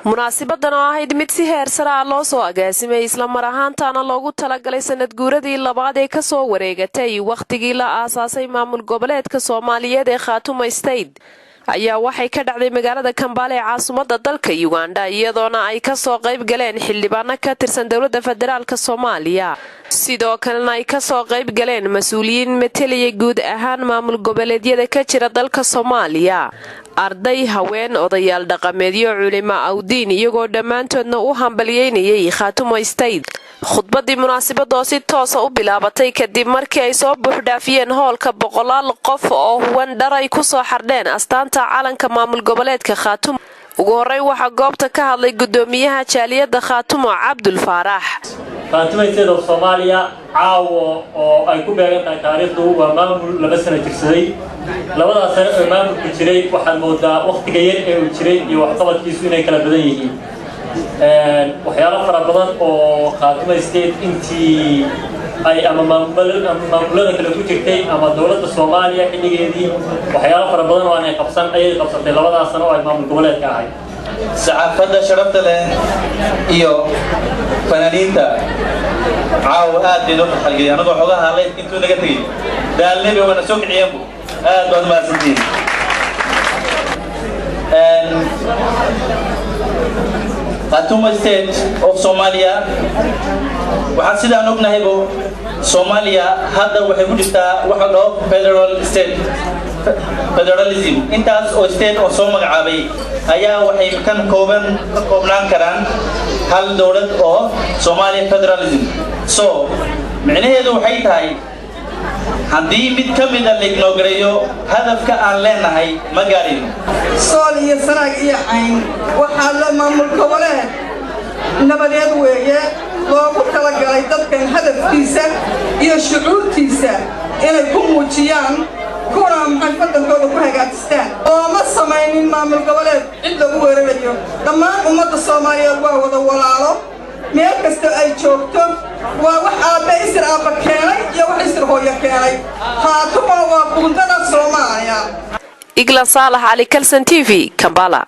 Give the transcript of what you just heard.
munaasabaddan oo ahayd mid si heer sare ah loo soo agaasimay isla mar ahaantaana loogu talagalay sanad guuradii labaad ee ka soo wareegatay waqtigii la aasaasay maamul goboleedka Soomaaliyeed ee Khartoum State ayaa waxay ka dhacday magaalada Kampala ee caasimadda dalka Uganda iyadoona ay ka soo qayb galeen xildhibaano ka tirsan dawladda federaalka Soomaaliya sidoo kalena ay ka soo qayb galeen mas'uuliyiin metelaya guud ahaan maamul goboleedyada ka jira dalka Soomaaliya arday haween odayaal dhaqameedyo culimo awdiin iyagoo dhammaantoodna u hambalyeynayay Khartoum State khudbadii munaasabadda si toos ah u bilaabatay kadib markii ay soo buuxdhaafiyeen hoolka boqolaal qof oo huwan dhar ay ku soo xardheen astaanta calanka maamul goboleedka Khartoum ugu horreyn waxa goobta ka hadlay gudoomiyaha jaaliyadda Khartoum Abdul Farax Khartoum State of Somalia caawo oo ay ku beegan taariikhdu waa maamul laba sano jirsaday labadaas sano ee maamulku jiray waxaan moodaa waqtiga yar ee uu jiray iyo waxqabadkiisu inay kala badan yihiin waxyaalo fara badan oo Khartoum State intii ay ama maamulada kale ku jirtay ama dawladda Soomaaliya xilligeedii waxyaalo fara badan oo ay qabsatay labadaas sano oo ay maamul goboleedka ahayd saxaafadda sharafta leh iyo fanaaniinta caawa aad bay loo xalgeliyay anagoo xogaha hadlay intuu naga tagay daalnebe wana soo kiciyeen aad baad mahadsantihiin Khartoum State of Somalia waxaan sidaan ognahaybo Soomaaliya hadda waxay ku jirtaa waxa loo federalism intaas oo state oo soo magacaabay ayaa waxay ka koobnaan karaan hal dawlad oo Soomaaliya federalism so macnaheedu waxay tahay haddii mid ka mid ah la ignoreeyo hadafka aan leenahay ma gaarin sool iyo sanaag iyo cayn waxaa la maamul goboleed nabadeed weeye loogu talagalay dadkan hadafkiisa iyo shucuurtiisa inay ku muujiyaan kuna maxkamadankooda ku hagaajistaan oo ma samaynin maamul goboleed cid lagu weerarayo dhammaan ummadda Soomaaliyeed waa wada walaalo meel kasta ay joogto waa wax aabbe isir aabba keenay iyo wax isir hooyo keenay Khartoum waa buundada Soomaaliya Igla Salah Ali Kalsan TV Kampala.